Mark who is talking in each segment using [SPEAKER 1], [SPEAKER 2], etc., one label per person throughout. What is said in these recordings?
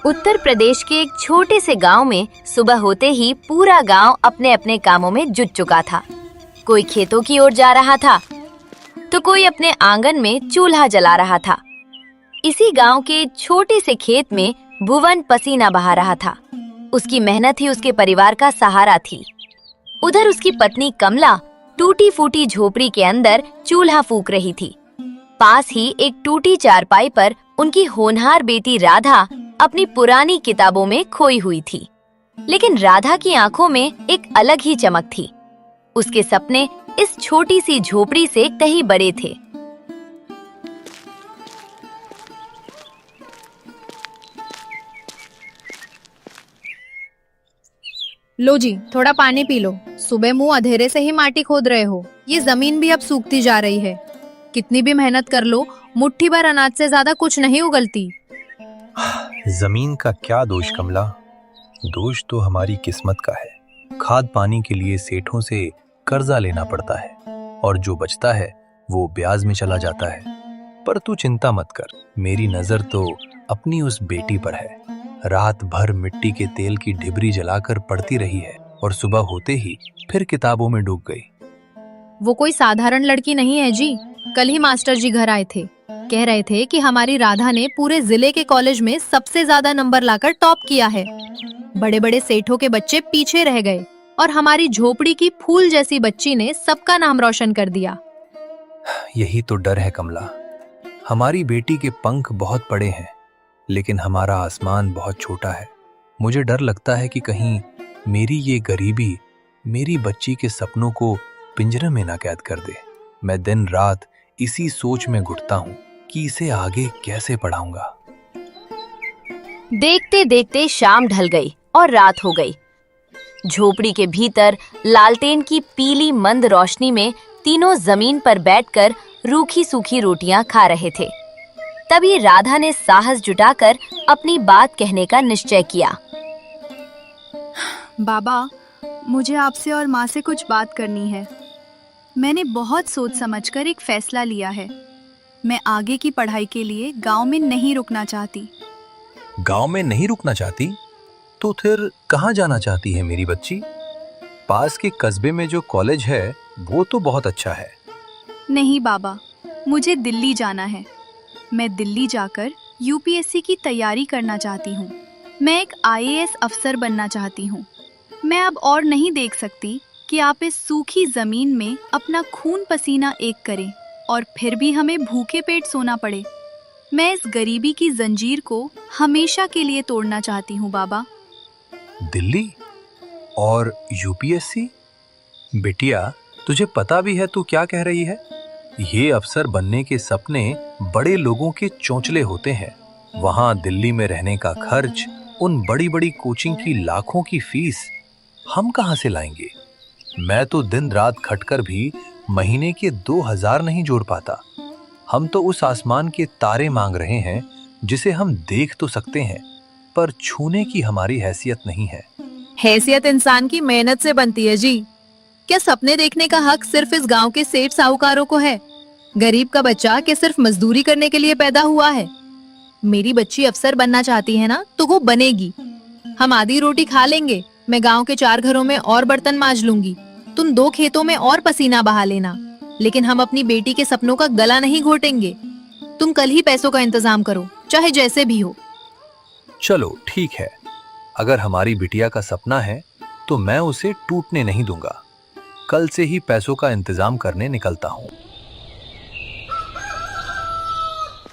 [SPEAKER 1] उत्तर प्रदेश के एक छोटे से गांव में सुबह होते ही पूरा गांव अपने अपने कामों में जुट चुका था। कोई खेतों की ओर जा रहा था तो कोई अपने आंगन में चूल्हा जला रहा था। इसी गांव के छोटे से खेत में भुवन पसीना बहा रहा था। उसकी मेहनत ही उसके परिवार का सहारा थी। उधर उसकी पत्नी कमला टूटी फूटी झोपड़ी के अंदर चूल्हा फूंक रही थी। पास ही एक टूटी चारपाई पर उनकी होनहार बेटी राधा अपनी पुरानी किताबों में खोई हुई थी। लेकिन राधा की आंखों में एक अलग ही चमक थी। उसके सपने इस छोटी सी झोपड़ी से कहीं बड़े थे।
[SPEAKER 2] लो जी, थोड़ा पानी पी लो। सुबह मुंह अंधेरे से ही माटी खोद रहे हो। ये जमीन भी अब सूखती जा रही है। कितनी भी मेहनत कर लो, मुट्ठी भर अनाज से ज्यादा कुछ नहीं उगलती।
[SPEAKER 3] जमीन का क्या दोष कमला, दोष तो हमारी किस्मत का है। खाद पानी के लिए सेठों से कर्जा लेना पड़ता है और जो बचता है वो ब्याज में चला जाता है। पर तू चिंता मत कर, मेरी नजर तो अपनी उस बेटी पर है। रात भर मिट्टी के तेल की ढिबरी जलाकर पढ़ती रही है और सुबह होते ही फिर किताबों में डूब गई।
[SPEAKER 2] वो कोई साधारण लड़की नहीं है जी। कल ही मास्टर जी घर आए थे, कह रहे थे कि हमारी राधा ने पूरे जिले के कॉलेज में सबसे ज्यादा नंबर लाकर टॉप किया है। बड़े बड़े सेठों के बच्चे पीछे रह गए और हमारी झोपड़ी की फूल जैसी बच्ची ने सबका नाम रोशन कर दिया।
[SPEAKER 3] यही तो डर है कमला। हमारी बेटी के पंख बहुत बड़े हैं लेकिन हमारा आसमान बहुत छोटा है। मुझे डर लगता है कि कहीं मेरी ये गरीबी मेरी बच्ची के सपनों को पिंजरे में ना कैद कर दे। मैं दिन रात इसी सोच में घुटता हूँ कि इसे आगे कैसे पढ़ाऊंगा।
[SPEAKER 1] देखते देखते शाम ढल गई और रात हो गई। झोपड़ी के भीतर लालटेन की पीली मंद रोशनी में तीनों जमीन पर बैठकर रूखी सूखी रोटियां खा रहे थे। तभी राधा ने साहस जुटाकर अपनी बात कहने का निश्चय किया।
[SPEAKER 4] बाबा, मुझे आपसे और माँ से कुछ बात करनी है। मैंने बहुत सोच समझकर एक फैसला लिया है। मैं आगे की पढ़ाई के लिए गांव में नहीं रुकना चाहती।
[SPEAKER 3] गांव में नहीं रुकना चाहती? तो फिर कहाँ जाना चाहती है मेरी बच्ची? पास के कस्बे में जो कॉलेज है वो तो बहुत अच्छा है।
[SPEAKER 4] नहीं बाबा, मुझे दिल्ली जाना है। मैं दिल्ली जाकर यूपीएससी की तैयारी करना चाहती हूँ। मैं एक आईएएस अफसर बनना चाहती हूँ। मैं अब और नहीं देख सकती कि आप इस सूखी जमीन में अपना खून पसीना एक करें और फिर भी हमें भूखे पेट सोना पड़े। मैं इस गरीबी की जंजीर को हमेशा के लिए तोड़ना चाहती हूँ बाबा।
[SPEAKER 3] दिल्ली और यूपीएससी? बिटिया, तुझे पता भी है तू क्या कह रही है? ये अफसर बनने के सपने बड़े लोगों के चोंचले होते हैं। वहां दिल्ली में रहने का खर्च, उन बड़ी बड़ी कोचिंग की लाखों की फीस हम कहां से लाएंगे? मैं तो दिन रात खटकर भी महीने के 2000 नहीं जोड़ पाता। हम तो उस आसमान के तारे मांग रहे हैं जिसे हम देख तो सकते हैं पर छूने की हमारी हैसियत नहीं है।
[SPEAKER 2] हैसियत इंसान की मेहनत से बनती है जी। क्या सपने देखने का हक सिर्फ इस गांव के सेठ साहूकारों को है? गरीब का बच्चा क्या सिर्फ मजदूरी करने के लिए पैदा हुआ है? मेरी बच्ची अफसर बनना चाहती है ना, तो वो बनेगी। हम आधी रोटी खा लेंगे। मैं गांव के 4 घरों में और बर्तन मांज लूंगी। तुम 2 खेतों में और पसीना बहा लेना, लेकिन हम अपनी बेटी के सपनों का गला नहीं घोटेंगे। तुम कल ही पैसों का इंतजाम करो, चाहे जैसे भी हो।
[SPEAKER 3] चलो ठीक है, अगर हमारी बिटिया का सपना है तो मैं उसे टूटने नहीं दूंगा। कल से ही पैसों का इंतजाम करने निकलता हूँ।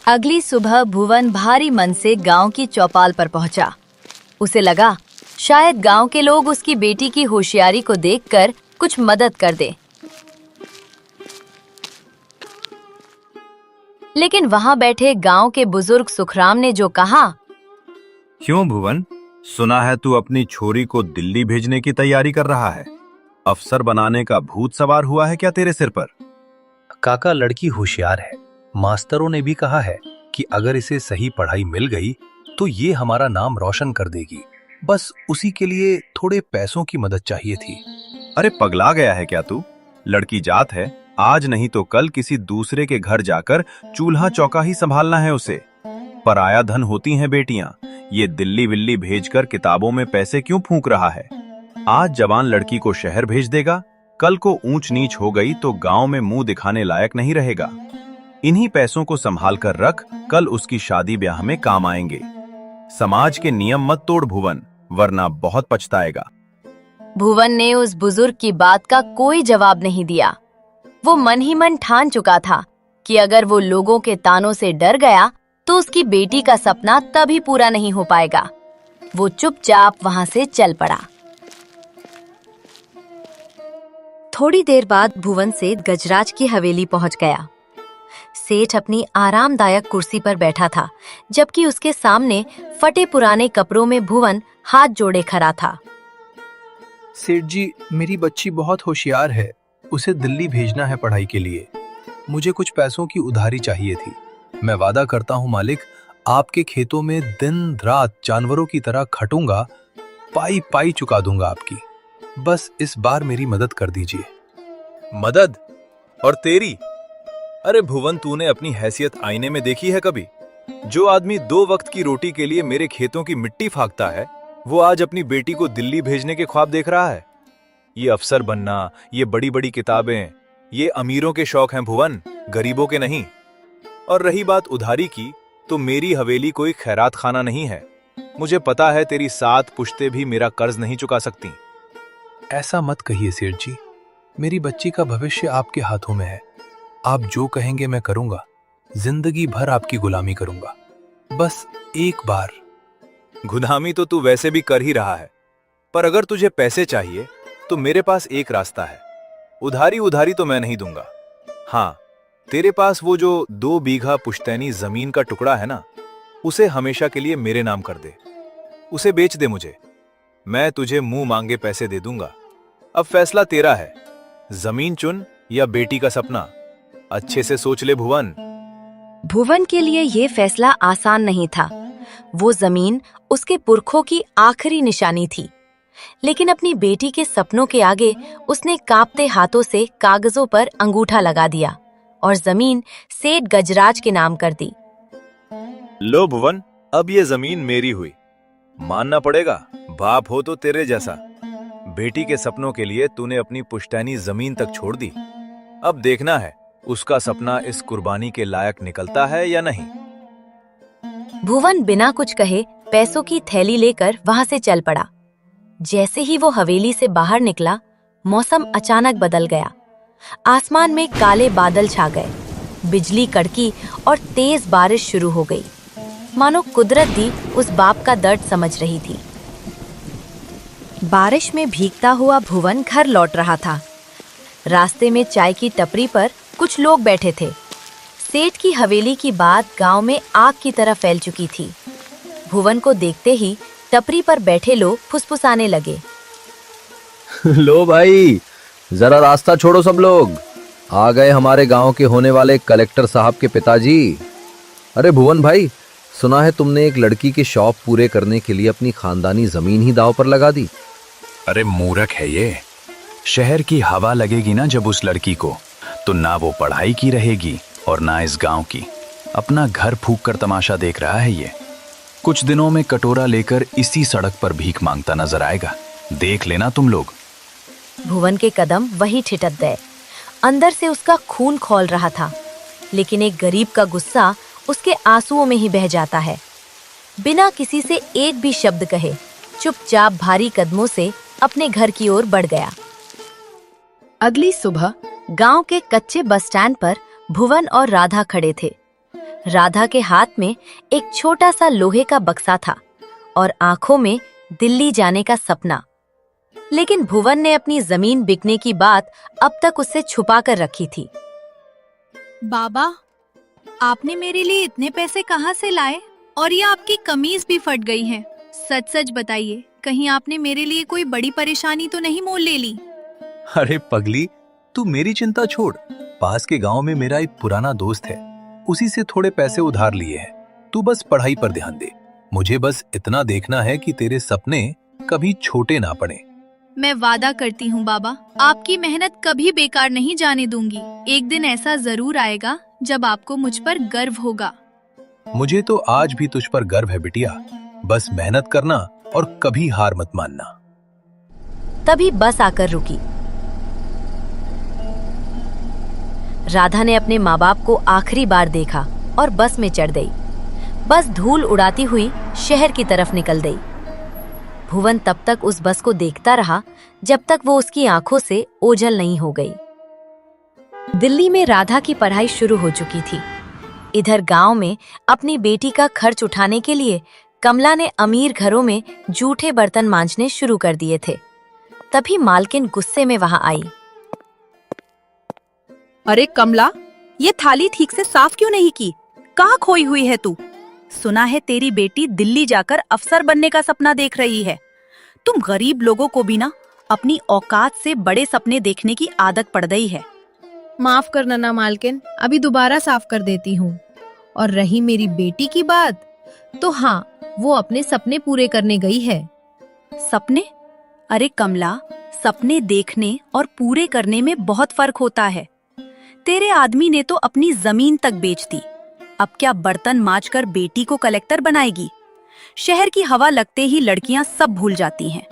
[SPEAKER 1] अगली सुबह भुवन भारी मन से गांव की चौपाल पर पहुंचा। उसे लगा शायद गांव के लोग उसकी बेटी की होशियारी को देखकर कुछ मदद कर दे। लेकिन वहां बैठे गांव के बुजुर्ग सुखराम ने जो कहा,
[SPEAKER 5] क्यों भुवन, सुना है तू अपनी छोरी को दिल्ली भेजने की तैयारी कर रहा है? अफसर बनाने का भूत सवार हुआ है क्या तेरे सिर पर?
[SPEAKER 3] काका, लड़की होशियार है। मास्टरों ने भी कहा है कि अगर इसे सही पढ़ाई मिल गई तो ये हमारा नाम रोशन कर देगी। बस उसी के लिए थोड़े पैसों की मदद चाहिए थी।
[SPEAKER 5] अरे पगला गया है क्या तू? लड़की जात है, आज नहीं तो कल किसी दूसरे के घर जाकर चूल्हा चौका ही संभालना है उसे। पराया धन होती हैं बेटियां। ये दिल्ली विल्ली भेजकर किताबों में पैसे क्यों फूंक रहा है? आज जवान लड़की को शहर भेज देगा, कल को ऊंच नीच हो गई तो गांव में मुंह दिखाने लायक नहीं रहेगा। इन्हीं पैसों को संभाल कर रख, कल उसकी शादी ब्याह में काम आएंगे। समाज के नियम मत तोड़ भुवन, वरना बहुत पछताएगा।
[SPEAKER 1] भुवन ने उस बुजुर्ग की बात का कोई जवाब नहीं दिया। वो मन ही मन ठान चुका था कि अगर वो लोगों के तानों से डर गया तो उसकी बेटी का सपना तभी पूरा नहीं हो पाएगा। वो चुपचाप वहां से चल पड़ा। थोड़ी देर बाद भुवन सेठ गजराज की हवेली पहुंच गया। सेठ अपनी आरामदायक कुर्सी पर बैठा था, जबकि उसके सामने फटे पुराने कपड़ों में भुवन हाथ जोड़े खड़ा था।
[SPEAKER 3] सेठ जी, मेरी बच्ची बहुत होशियार है, उसे दिल्ली भेजना है पढ़ाई के लिए। मुझे कुछ पैसों की उधारी चाहिए थी। मैं वादा करता हूँ मालिक, आपके खेतों में दिन रात जानवरों की तरह खटूंगा, पाई पाई चुका दूंगा आपकी। बस इस बार मेरी मदद कर दीजिए।
[SPEAKER 5] मदद? और तेरी? अरे भुवन, तूने अपनी हैसियत आईने में देखी है कभी? जो आदमी 2 वक्त की रोटी के लिए मेरे खेतों की मिट्टी फाकता है, वो आज अपनी बेटी को दिल्ली भेजने के ख्वाब देख रहा है। ये अफसर बनना, ये बड़ी बड़ी किताबें, ये अमीरों के शौक हैं भुवन, गरीबों के नहीं। और रही बात उधारी की, तो मेरी हवेली कोई खैरात खाना नहीं है। मुझे पता है तेरी 7 पुश्तें भी मेरा कर्ज नहीं चुका सकती।
[SPEAKER 3] ऐसा मत कहिए सेठ जी, मेरी बच्ची का भविष्य आपके हाथों में है। आप जो कहेंगे मैं करूंगा, जिंदगी भर आपकी गुलामी करूंगा। बस एक बार।
[SPEAKER 5] गुलामी तो तू वैसे भी कर ही रहा है, पर अगर तुझे पैसे चाहिए तो मेरे पास एक रास्ता है। उधारी तो मैं नहीं दूंगा। हाँ, तेरे पास वो जो 2 बीघा पुश्तैनी जमीन का टुकड़ा है ना, उसे हमेशा के लिए मेरे नाम कर दे। उसे बेच दे मुझे, मैं तुझे मुंह मांगे पैसे दे दूंगा। अब फैसला तेरा है, जमीन चुन या बेटी का सपना। अच्छे से सोच ले भुवन।
[SPEAKER 1] भुवन के लिए ये फैसला आसान नहीं था। वो जमीन उसके पुरखों की आखिरी निशानी थी, लेकिन अपनी बेटी के सपनों के आगे उसने कांपते हाथों से कागजों पर अंगूठा लगा दिया और जमीन सेठ गजराज के नाम कर दी।
[SPEAKER 5] लो भुवन, अब ये जमीन मेरी हुई। मानना पड़ेगा, बाप हो तो तेरे जैसा। बेटी के सपनों के लिए तूने अपनी पुश्तैनी जमीन तक छोड़ दी। अब देखना है उसका सपना इस कुर्बानी के लायक निकलता है या नहीं।
[SPEAKER 1] भुवन बिना कुछ कहे पैसों की थैली लेकर वहां से चल पड़ा। जैसे ही वो हवेली से बाहर निकला, मौसम अचानक बदल गया। आसमान में काले बादल छा गए, बिजली कड़की और तेज बारिश शुरू हो गई, मानो कुदरत भी उस बाप का दर्द समझ रही थी। बारिश में भीगता हुआ भुवन घर लौट रहा था। रास्ते में चाय की टपरी पर कुछ लोग बैठे थे। सेठ की हवेली की बात गांव में आग की तरह फैल चुकी थी। भुवन को देखते ही टपरी पर बैठे लोग फुसफुसाने लगे।
[SPEAKER 6] लो भाई, जरा रास्ता छोड़ो सब लोग। आ गए हमारे गांव के होने वाले कलेक्टर साहब के पिताजी। अरे भुवन भाई, सुना है तुमने एक लड़की के शौक पूरे करने के लिए अपनी खानदानी जमीन ही दांव पर लगा दी।
[SPEAKER 7] अरे मूर्ख है ये। शहर की हवा लगेगी ना जब उस लड़की को, तो ना वो पढ़ाई की रहेगी और ना इस गांव की। अपना घर फूंक कर तमाशा देख रहा है ये। कुछ दिनों में कटोरा लेकर इसी सड़क पर भीख मांगता नजर आएगा। देख लेना तुम लोग।
[SPEAKER 1] भुवन के कदम वही ठिठक गए। अंदर से उसका खून खौल रहा था, लेकिन एक गरीब का गुस्सा उसके आंसुओं में ही बह जाता है। बिना किसी से एक भी शब्द कहे चुपचाप भारी कदमों से अपने घर की ओर बढ़ गया। अगली सुबह गांव के कच्चे बस स्टैंड पर भुवन और राधा खड़े थे। राधा के हाथ में एक छोटा सा लोहे का बक्सा था और आंखों में दिल्ली जाने का सपना। लेकिन भुवन ने अपनी जमीन बिकने की बात अब तक उससे छुपा कर रखी थी।
[SPEAKER 4] बाबा, आपने मेरे लिए इतने पैसे कहाँ से लाए? और ये आपकी कमीज भी फट गई है। सच सच बताइए, कहीं आपने मेरे लिए कोई बड़ी परेशानी तो नहीं मोल ले ली?
[SPEAKER 3] अरे पगली, तू मेरी चिंता छोड़। पास के गांव में मेरा एक पुराना दोस्त है, उसी से थोड़े पैसे उधार लिए हैं। तू बस पढ़ाई पर ध्यान दे। मुझे बस इतना देखना है कि तेरे सपने कभी छोटे ना पड़े।
[SPEAKER 4] मैं वादा करती हूँ बाबा, आपकी मेहनत कभी बेकार नहीं जाने दूंगी। एक दिन ऐसा जरूर आएगा जब आपको मुझ पर गर्व होगा।
[SPEAKER 3] मुझे तो आज भी तुझ पर गर्व है बिटिया। बस मेहनत करना और कभी हार मत मानना।
[SPEAKER 1] तभी बस आकर रुकी। राधा ने अपने माँ बाप को आखिरी बार देखा और बस में चढ़ गई। बस धूल उड़ाती हुई शहर की तरफ निकल गई। भुवन तब तक उस बस को देखता रहा जब तक वो उसकी आंखों से ओझल नहीं हो गई। दिल्ली में राधा की पढ़ाई शुरू हो चुकी थी। इधर गांव में अपनी बेटी का खर्च उठाने के लिए कमला ने अमीर घरों में जूठे बर्तन मांजने शुरू कर दिए थे। तभी मालकिन गुस्से में वहां आई।
[SPEAKER 8] अरे कमला, ये थाली ठीक से साफ क्यों नहीं की? कहाँ खोई हुई है तू? सुना है तेरी बेटी दिल्ली जाकर अफसर बनने का सपना देख रही है। तुम गरीब लोगों को भी ना अपनी औकात से बड़े सपने देखने की आदत पड़ गई है।
[SPEAKER 2] माफ करना ना मालकिन, अभी दोबारा साफ कर देती हूँ। और रही मेरी बेटी की बात, तो हाँ, वो अपने सपने पूरे करने गई है।
[SPEAKER 8] सपने? अरे कमला, सपने देखने और पूरे करने में बहुत फर्क होता है। तेरे आदमी ने तो अपनी जमीन तक बेच दी। अब क्या बर्तन मांजकर बेटी को कलेक्टर बनाएगी? शहर की हवा लगते ही लड़कियां सब भूल जाती हैं।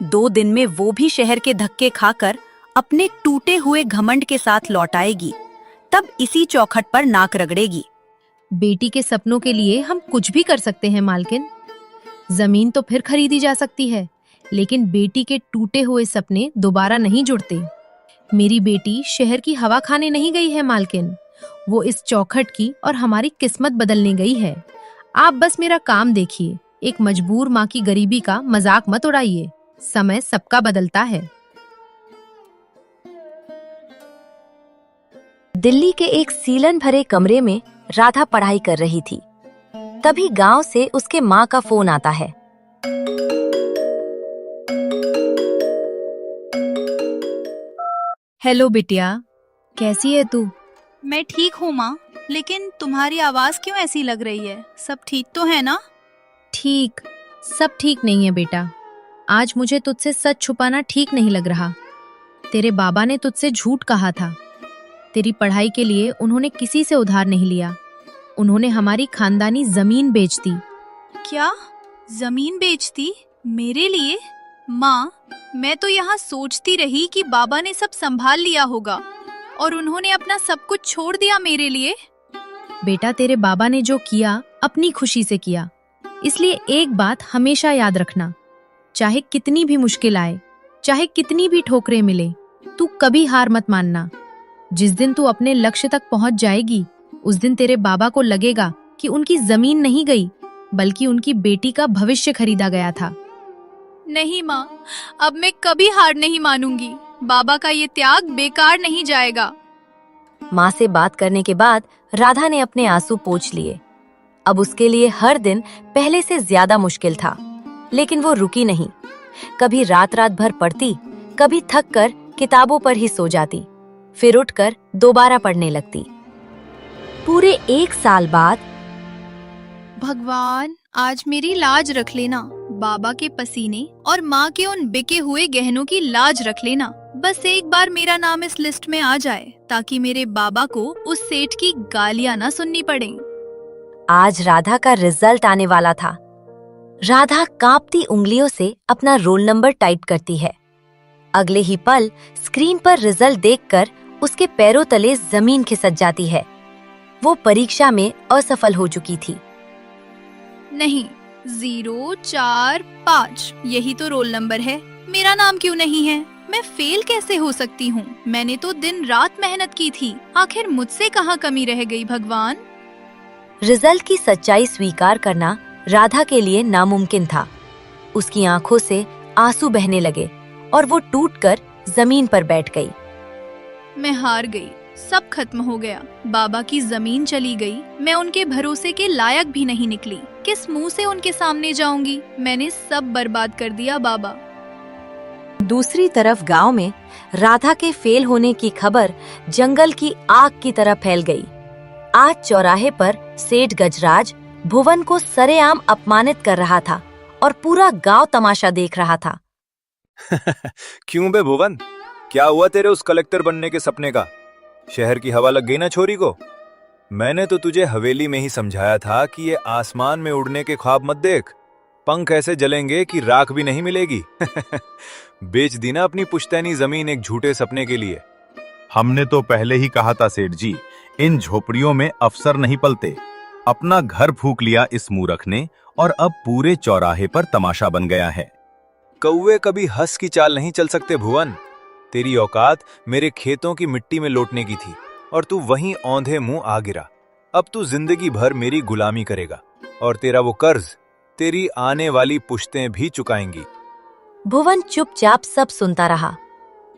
[SPEAKER 8] 2 दिन में वो भी शहर के धक्के खाकर अपने टूटे हुए घमंड के साथ लौट आएगी। तब इसी चौखट पर नाक रगड़ेगी।
[SPEAKER 2] बेटी के सपनों के लिए हम कुछ भी कर सकते हैं मालकिन। जमीन तो फिर खरीदी जा सकती है, लेकिन बेटी के टूटे हुए सपने दोबारा नहीं जुड़ते। मेरी बेटी शहर की हवा खाने नहीं गई है मालकिन, वो इस चौखट की और हमारी किस्मत बदलने गई है। आप बस मेरा काम देखिए, एक मजबूर माँ की गरीबी का मजाक मत उड़ाइए। समय सबका बदलता है।
[SPEAKER 1] दिल्ली के एक सीलन भरे कमरे में राधा पढ़ाई कर रही थी। तभी गांव से उसके माँ का फोन आता है।
[SPEAKER 2] हेलो बिटिया, कैसी है तू?
[SPEAKER 4] मैं ठीक हूँ माँ, लेकिन तुम्हारी आवाज क्यों ऐसी लग रही है? सब ठीक तो है ना?
[SPEAKER 2] ठीक, सब ठीक नहीं है बेटा। आज मुझे तुझसे सच छुपाना ठीक नहीं लग रहा। तेरे बाबा ने तुझसे झूठ कहा था। तेरी पढ़ाई के लिए उन्होंने किसी से उधार नहीं लिया। उन्होंने हमारी खानदानी जमीन बेच दी।
[SPEAKER 4] क्या? जमीन बेच दी? मेरे लिए? माँ, मैं तो यहाँ सोचती रही कि बाबा ने सब संभाल लिया होगा और उन्होंने अपना सब कुछ छोड़ दिया मेरे लिए।
[SPEAKER 2] बेटा, तेरे बाबा ने जो किया अपनी खुशी से किया। इसलिए एक बात हमेशा याद रखना, चाहे कितनी भी मुश्किल आए, चाहे कितनी भी ठोकरें मिले, तू कभी हार मत मानना। जिस दिन तू अपने लक्ष्य तक पहुंच जाएगी, उस दिन तेरे बाबा को लगेगा कि उनकी जमीन नहीं गई, बल्कि उनकी बेटी का भविष्य खरीदा गया था।
[SPEAKER 4] नहीं माँ, अब मैं कभी हार नहीं मानूंगी। बाबा का ये त्याग बेकार नहीं जाएगा।
[SPEAKER 1] माँ से बात करने के बाद राधा ने अपने आंसू पोंछ लिए। अब उसके लिए हर दिन पहले से ज्यादा मुश्किल था, लेकिन वो रुकी नहीं। कभी रात रात भर पढ़ती, कभी थक कर किताबों पर ही सो जाती, फिर उठकर दोबारा पढ़ने लगती। पूरे 1 साल बाद
[SPEAKER 4] भगवान, आज मेरी लाज रख लेना। बाबा के पसीने और माँ के उन बिके हुए गहनों की लाज रख लेना। बस एक बार मेरा नाम इस लिस्ट में आ जाए, ताकि मेरे बाबा को उस सेठ की गालियां ना सुननी पड़े।
[SPEAKER 1] आज राधा का रिजल्ट आने वाला था। राधा कांपती उंगलियों से अपना रोल नंबर टाइप करती है। अगले ही पल स्क्रीन पर रिजल्ट देखकर उसके पैरों तले जमीन खिसक जाती है। वो परीक्षा में असफल हो चुकी थी।
[SPEAKER 4] नहीं, 0 4 5 यही तो रोल नंबर है। मेरा नाम क्यों नहीं है? मैं फेल कैसे हो सकती हूँ? मैंने तो दिन रात मेहनत की थी। आखिर मुझसे कहाँ कमी रह गई भगवान?
[SPEAKER 1] रिजल्ट की सच्चाई स्वीकार करना राधा के लिए नामुमकिन था। उसकी आंखों से आंसू बहने लगे और वो टूटकर जमीन पर बैठ गई।
[SPEAKER 4] मैं हार गई, सब खत्म हो गया। बाबा की जमीन चली गई। मैं उनके भरोसे के लायक भी नहीं निकली। किस मुंह से उनके सामने जाऊंगी? मैंने सब बर्बाद कर दिया बाबा।
[SPEAKER 1] दूसरी तरफ गांव में राधा के फेल होने की खबर जंगल की आग की तरह फैल गई। आज चौराहे पर सेठ गजराज भुवन को सरेआम अपमानित कर रहा था और पूरा गांव तमाशा देख रहा था।
[SPEAKER 5] क्यों बे भुवन, क्या हुआ तेरे उस कलेक्टर बनने के सपने का? शहर की हवा लग गई ना छोरी को? मैंने तो तुझे हवेली में ही समझाया था कि ये आसमान में उड़ने के ख्वाब मत देख। पंख ऐसे जलेंगे कि राख भी नहीं मिलेगी। बेच दी ना अपनी पुश्तैनी जमीन एक झूठे सपने के लिए।
[SPEAKER 9] हमने तो पहले ही कहा था सेठ जी, इन झोपड़ियों में अफसर नहीं पलते। अपना घर फूंक लिया इस मूर्ख ने और अब पूरे चौराहे पर तमाशा बन गया है।
[SPEAKER 5] कौवे कभी हंस की चाल नहीं चल सकते भुवन। तेरी औकात मेरे खेतों की मिट्टी में लौटने की थी और तू वहीं औंधे मुंह आ गिरा। अब तू जिंदगी भर मेरी गुलामी करेगा और तेरा वो कर्ज तेरी आने वाली पुश्तें भी चुकाएंगी।
[SPEAKER 1] भुवन चुपचाप सब सुनता रहा।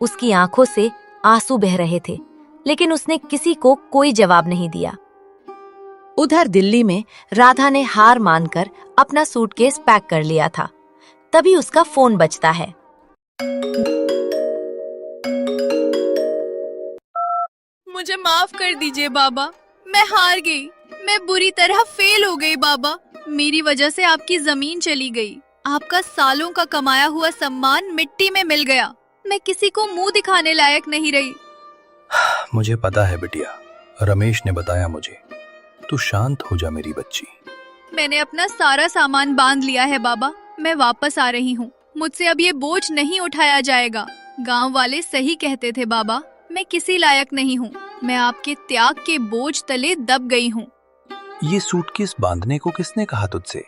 [SPEAKER 1] उसकी आंखों से आंसू बह रहे थे, लेकिन उसने किसी को कोई जवाब नहीं दिया। उधर दिल्ली में राधा ने हार मानकर अपना सूटकेस पैक कर लिया था। तभी उसका फोन बजता है।
[SPEAKER 4] मुझे माफ कर दीजिए बाबा, मैं हार गई। मैं बुरी तरह फेल हो गई बाबा। मेरी वजह से आपकी जमीन चली गई। आपका सालों का कमाया हुआ सम्मान मिट्टी में मिल गया। मैं किसी को मुंह दिखाने लायक नहीं रही।
[SPEAKER 3] मुझे पता है बिटिया, रमेश ने बताया मुझे। तू शांत हो जा मेरी बच्ची।
[SPEAKER 4] मैंने अपना सारा सामान बांध लिया है बाबा। मैं वापस आ रही हूँ। मुझसे अब ये बोझ नहीं उठाया जाएगा। गांव वाले सही कहते थे बाबा, मैं किसी लायक नहीं हूँ। मैं आपके त्याग के बोझ तले दब गई हूँ।
[SPEAKER 3] ये सूटकेस बांधने को किसने कहा तुझसे?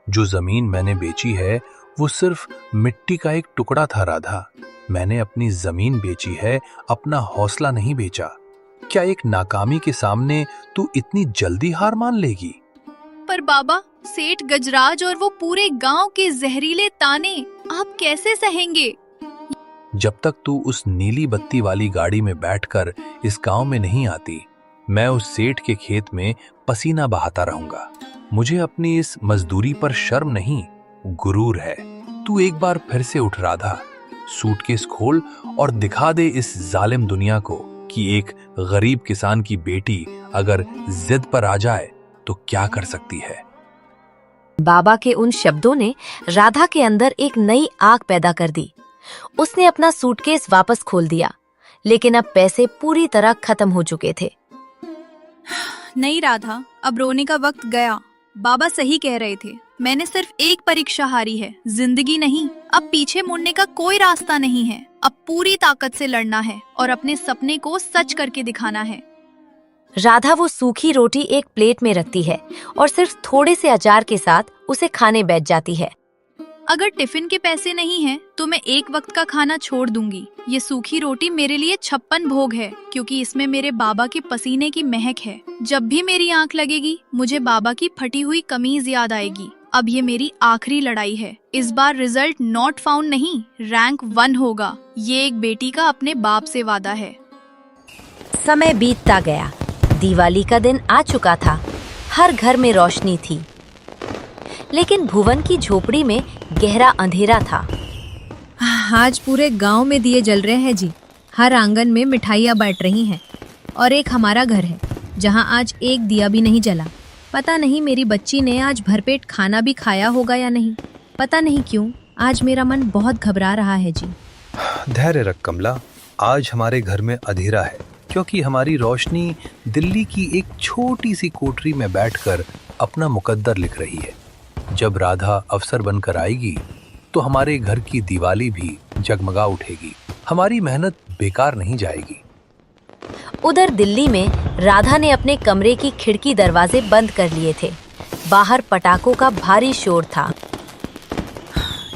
[SPEAKER 3] जो जमीन मैंने बेची है वो सिर्फ मिट्टी का एक टुकड़ा था राधा। मैंने अपनी जमीन बेची है, अपना हौसला नहीं बेचा। क्या एक नाकामी के सामने तू इतनी जल्दी हार मान लेगी?
[SPEAKER 4] पर बाबा, सेठ गजराज और वो पूरे गांव के जहरीले ताने आप कैसे सहेंगे?
[SPEAKER 3] जब तक तू उस नीली बत्ती वाली गाड़ी में बैठकर इस गांव में नहीं आती, मैं उस सेठ के खेत में पसीना बहाता रहूंगा। मुझे अपनी इस मजदूरी पर शर्म नहीं, गुरूर है। तू एक बार फिर से उठ राधा, सूटकेस खोल और दिखा दे इस जालिम दुनिया को कि एक गरीब किसान की बेटी अगर जिद पर आ जाए तो क्या कर सकती है।
[SPEAKER 1] बाबा के उन शब्दों ने राधा के अंदर एक नई आग पैदा कर दी। उसने अपना सूटकेस वापस खोल दिया, लेकिन अब पैसे पूरी तरह खत्म हो चुके थे।
[SPEAKER 4] नहीं राधा, अब रोने का वक्त गया। बाबा सही कह रहे थे। मैंने सिर्फ एक परीक्षा हारी है, जिंदगी नहीं। अब पीछे मुड़ने का कोई रास्ता नहीं है। अब पूरी ताकत से लड़ना है और अपने सपने को सच करके दिखाना है।
[SPEAKER 1] राधा वो सूखी रोटी एक प्लेट में रखती है और सिर्फ थोड़े से अचार के साथ उसे खाने बैठ जाती है।
[SPEAKER 4] अगर टिफिन के पैसे नहीं हैं, तो मैं एक वक्त का खाना छोड़ दूंगी। ये सूखी रोटी मेरे लिए 56 भोग है, क्योंकि इसमें मेरे बाबा के पसीने की महक है। जब भी मेरी आंख लगेगी, मुझे बाबा की फटी हुई कमीज याद आएगी। अब ये मेरी आखिरी लड़ाई है। इस बार रिजल्ट नॉट फाउंड नहीं, रैंक 1 होगा। ये एक बेटी का अपने बाप से वादा है।
[SPEAKER 1] समय बीतता गया। दिवाली का दिन आ चुका था। हर घर में रोशनी थी, लेकिन भुवन की झोपड़ी में गहरा अंधेरा था।
[SPEAKER 2] आज पूरे गांव में दिए जल रहे हैं जी। हर आंगन में मिठाइयाँ बट रही हैं और एक हमारा घर है जहां आज एक दिया भी नहीं जला। पता नहीं मेरी बच्ची ने आज भरपेट खाना भी खाया होगा या नहीं। पता नहीं क्यों आज मेरा मन बहुत घबरा रहा है जी।
[SPEAKER 3] धैर्य रख कमला, आज हमारे घर में अंधेरा है क्योंकि हमारी रोशनी दिल्ली की एक छोटी सी कोठरी में बैठकर अपना मुकद्दर लिख रही है। जब राधा अफसर बनकर आएगी तो हमारे घर की दिवाली भी जगमगा उठेगी। हमारी मेहनत बेकार नहीं जाएगी।
[SPEAKER 1] उधर दिल्ली में राधा ने अपने कमरे की खिड़की दरवाजे बंद कर लिए थे। बाहर पटाखों का भारी शोर था।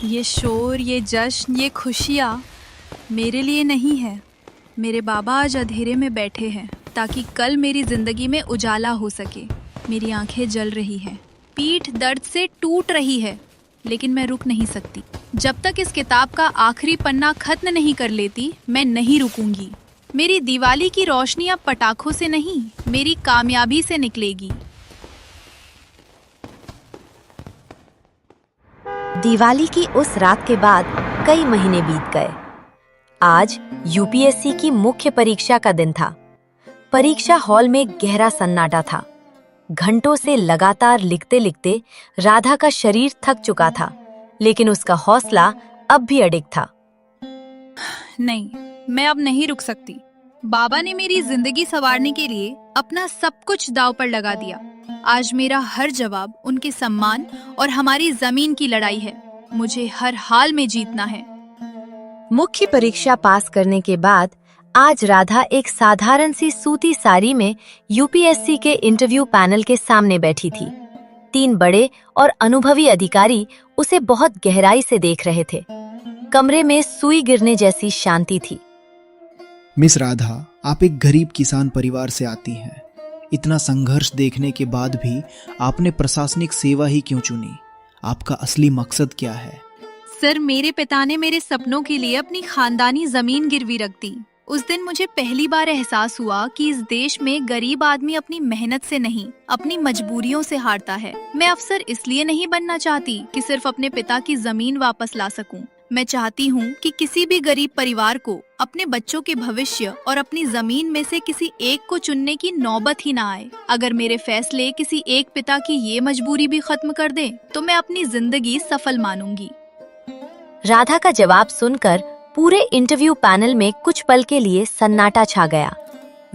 [SPEAKER 4] ये शोर, ये जश्न, ये खुशियाँ मेरे लिए नहीं है। मेरे बाबा आज अंधेरे में बैठे हैं ताकि कल मेरी जिंदगी में उजाला हो सके। मेरी आंखें जल रही हैं, पीठ दर्द से टूट रही है, लेकिन मैं रुक नहीं सकती। जब तक इस किताब का आखिरी पन्ना खत्म नहीं कर लेती, मैं नहीं रुकूंगी। मेरी दिवाली की रोशनी अब पटाखों से नहीं, मेरी कामयाबी से निकलेगी।
[SPEAKER 1] दिवाली की उस रात के बाद कई महीने बीत गए। आज यूपीएससी की मुख्य परीक्षा का दिन था। परीक्षा हॉल में गहरा सन्नाटा था। घंटों से लगातार लिखते लिखते राधा का शरीर थक चुका था, लेकिन उसका हौसला अब भी अडिग था।
[SPEAKER 4] नहीं, मैं अब नहीं रुक सकती। बाबा ने मेरी जिंदगी संवारने के लिए अपना सब कुछ दांव पर लगा दिया। आज मेरा हर जवाब उनके सम्मान और हमारी जमीन की लड़ाई है। मुझे हर हाल में जीतना है।
[SPEAKER 1] मुख्य परीक्षा पास करने के बाद आज राधा एक साधारण सी सूती साड़ी में यूपीएससी के इंटरव्यू पैनल के सामने बैठी थी। 3 बड़े और अनुभवी अधिकारी उसे बहुत गहराई से देख रहे थे। कमरे में सुई गिरने जैसी शांति थी।
[SPEAKER 10] मिस राधा, आप एक गरीब किसान परिवार से आती हैं। इतना संघर्ष देखने के बाद भी आपने प्रशासनिक सेवा ही क्यों चुनी? आपका असली मकसद क्या है?
[SPEAKER 4] सर, मेरे पिता ने मेरे सपनों के लिए अपनी खानदानी जमीन गिरवी रख दी। उस दिन मुझे पहली बार एहसास हुआ कि इस देश में गरीब आदमी अपनी मेहनत से नहीं, अपनी मजबूरियों से हारता है। मैं अफसर इसलिए नहीं बनना चाहती कि सिर्फ अपने पिता की जमीन वापस ला सकूं। मैं चाहती हूँ कि किसी भी गरीब परिवार को अपने बच्चों के भविष्य और अपनी जमीन में से किसी एक को चुनने की नौबत ही ना आए। अगर मेरे फैसले किसी एक पिता की ये मजबूरी भी खत्म कर दें, तो मैं अपनी जिंदगी सफल मानूंगी।
[SPEAKER 1] राधा का जवाब सुनकर पूरे इंटरव्यू पैनल में कुछ पल के लिए सन्नाटा छा गया।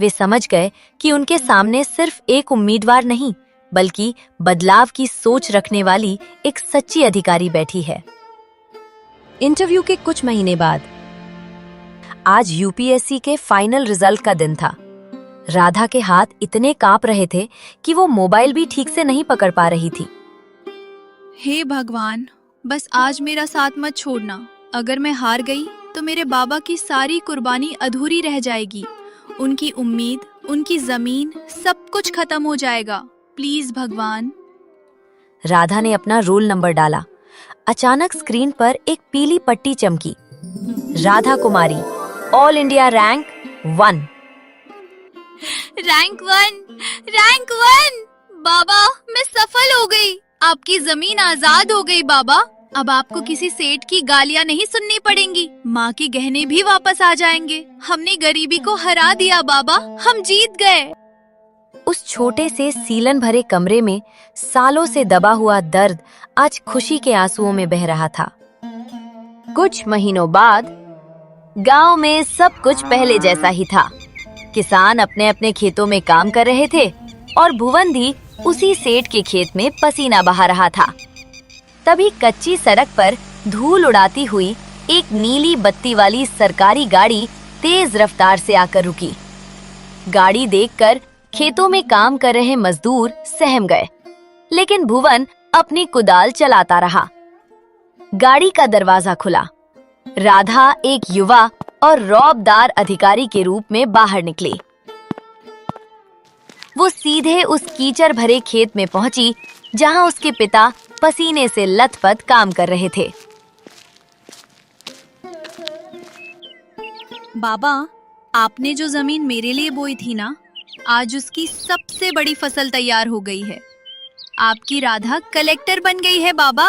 [SPEAKER 1] वे समझ गए कि उनके सामने सिर्फ एक उम्मीदवार नहीं, बल्कि बदलाव की सोच रखने वाली एक सच्ची अधिकारी बैठी है। इंटरव्यू के कुछ महीने बाद आज यूपीएससी के फाइनल रिजल्ट का दिन था। राधा के हाथ इतने कांप रहे थे कि वो मोबाइल भी ठीक से नहीं पकड़ पा रही थी।
[SPEAKER 4] हे भगवान, बस आज मेरा साथ मत छोड़ना। अगर मैं हार गई तो मेरे बाबा की सारी कुर्बानी अधूरी रह जाएगी। उनकी उम्मीद, उनकी जमीन, सब कुछ खत्म हो जाएगा। प्लीज भगवान।
[SPEAKER 1] राधा ने अपना रोल नंबर डाला। अचानक स्क्रीन पर एक पीली पट्टी चमकी। Radha Kumari, all India rank 1।
[SPEAKER 4] Rank 1। बाबा, मैं सफल हो गई। आपकी जमीन आजाद हो गई बाबा। अब आपको किसी सेठ की गालियां नहीं सुननी पड़ेंगी। माँ के गहने भी वापस आ जाएंगे। हमने गरीबी को हरा दिया बाबा, हम जीत गए।
[SPEAKER 1] उस छोटे से सीलन भरे कमरे में सालों से दबा हुआ दर्द आज खुशी के आंसुओं में बह रहा था। कुछ महीनों बाद गांव में सब कुछ पहले जैसा ही था। किसान अपने अपने खेतों में काम कर रहे थे और भुवन भी उसी सेठ के खेत में पसीना बहा रहा था। तभी कच्ची सड़क पर धूल उड़ाती हुई एक नीली बत्ती वाली सरकारी गाड़ी तेज रफ्तार से आकर रुकी। गाड़ी देखकर खेतों में काम कर रहे मजदूर सहम गए, लेकिन भुवन अपनी कुदाल चलाता रहा। गाड़ी का दरवाजा खुला। राधा एक युवा और रौबदार अधिकारी के रूप में बाहर निकली। वो सीधे उस कीचड़ भरे खेत में पहुंची जहां उसके पिता पसीने से लथपथ काम कर रहे थे।
[SPEAKER 4] बाबा, आपने जो जमीन मेरे लिए बोई थी ना, आज उसकी सबसे बड़ी फसल तैयार हो गई है। आपकी राधा कलेक्टर बन गई है बाबा।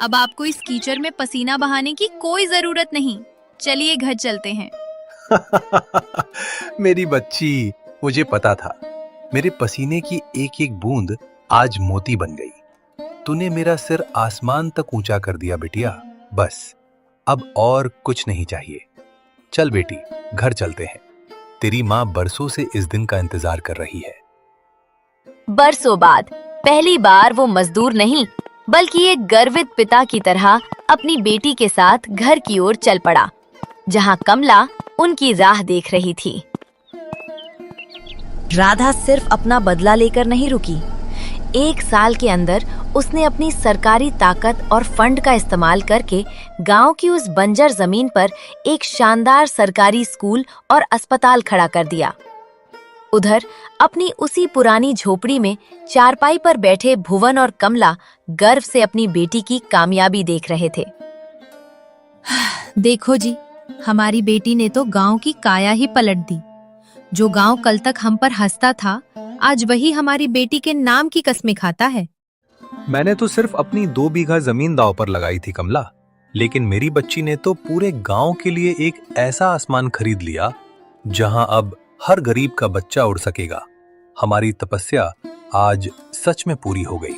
[SPEAKER 4] अब आपको इस कीचड़ में पसीना बहाने की कोई जरूरत नहीं। चलिए घर चलते हैं।
[SPEAKER 3] मेरी बच्ची, मुझे पता था मेरे पसीने की एक एक बूंद आज मोती बन गई। तूने मेरा सिर आसमान तक ऊंचा कर दिया बिटिया। बस अब और कुछ नहीं चाहिए। चल बेटी, घर चलते हैं। तेरी माँ बरसों से इस दिन का इंतजार कर रही है।
[SPEAKER 1] बरसों बाद पहली बार वो मजदूर नहीं, बल्कि एक गर्वित पिता की तरह अपनी बेटी के साथ घर की ओर चल पड़ा, जहां कमला उनकी राह देख रही थी। राधा सिर्फ अपना बदला लेकर नहीं रुकी। 1 साल के अंदर उसने अपनी सरकारी ताकत और फंड का इस्तेमाल करके गांव की उस बंजर जमीन पर एक शानदार सरकारी स्कूल और अस्पताल खड़ा कर दिया। उधर अपनी उसी पुरानी झोपड़ी में चारपाई पर बैठे भुवन और कमला गर्व से अपनी बेटी की कामयाबी देख रहे थे।
[SPEAKER 2] देखो जी, हमारी बेटी ने तो गांव की काया ही पलट दी। जो गांव कल तक हम पर हंसता था, आज वही हमारी बेटी के नाम की कस्में खाता है।
[SPEAKER 3] मैंने तो सिर्फ अपनी 2 बीघा जमीन दांव पर लगाई थी कमला, लेकिन मेरी बच्ची ने तो पूरे गांव के लिए एक ऐसा आसमान खरीद लिया जहां अब हर गरीब का बच्चा उड़ सकेगा। हमारी तपस्या आज सच में पूरी हो गई।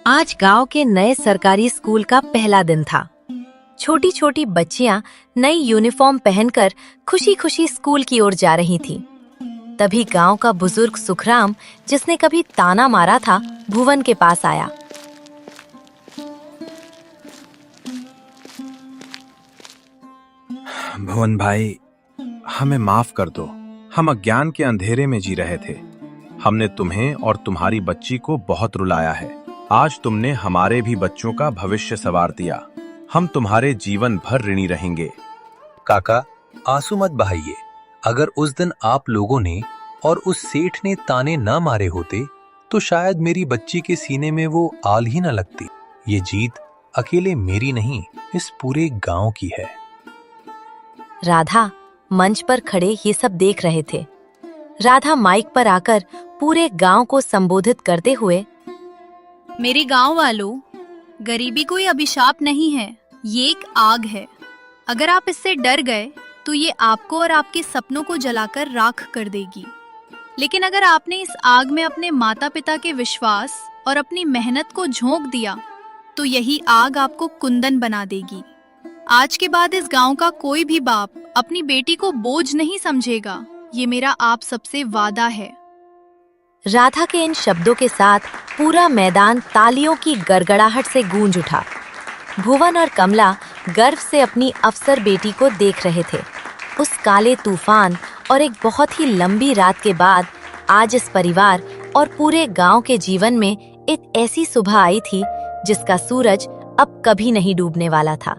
[SPEAKER 1] आज गांव के नए सरकारी स्कूल का पहला दिन था। छोटी छोटी बच्चियां नई यूनिफॉर्म पहनकर खुशी खुशी स्कूल की ओर जा रही थीं। तभी गांव का बुजुर्ग सुखराम, जिसने कभी ताना मारा था, भुवन के पास आया।
[SPEAKER 5] भुवन भाई, हमें माफ कर दो। हम अज्ञान के अंधेरे में जी रहे थे। हमने तुम्हें और तुम्हारी बच्ची को बहुत रुलाया है। आज तुमने हमारे भी बच्चों का भविष्य संवार दिया। हम तुम्हारे जीवन भर ऋणी रहेंगे।
[SPEAKER 3] काका, आंसू मत बहाइए। अगर उस दिन आप लोगों ने और उस सेठ ने ताने ना मारे होते तो शायद मेरी बच्ची के सीने में वो आल ही न लगती। ये जीत अकेले मेरी नहीं, इस पूरे गांव की है।
[SPEAKER 1] राधा मंच पर खड़े ये सब देख रहे थे। राधा माइक पर आकर पूरे गांव को संबोधित करते हुए,
[SPEAKER 4] मेरे गांव वालों, गरीबी कोई अभिशाप नहीं है, ये एक आग है। अगर आप इससे डर गए तो ये आपको और आपके सपनों को जलाकर राख कर देगी। लेकिन अगर आपने इस आग में अपने माता पिता के विश्वास और अपनी मेहनत को झोंक दिया तो यही आग आपको कुंदन बना देगी। आज के बाद इस गांव का कोई भी बाप अपनी बेटी को बोझ नहीं समझेगा। ये मेरा आप सबसे वादा है।
[SPEAKER 1] राधा के इन शब्दों के साथ पूरा मैदान तालियों की गड़गड़ाहट से गूंज उठा। भुवन और कमला गर्व से अपनी अफसर बेटी को देख रहे थे। उस काले तूफान और एक बहुत ही लंबी रात के बाद आज इस परिवार और पूरे गांव के जीवन में एक ऐसी सुबह आई थी जिसका सूरज अब कभी नहीं डूबने वाला था।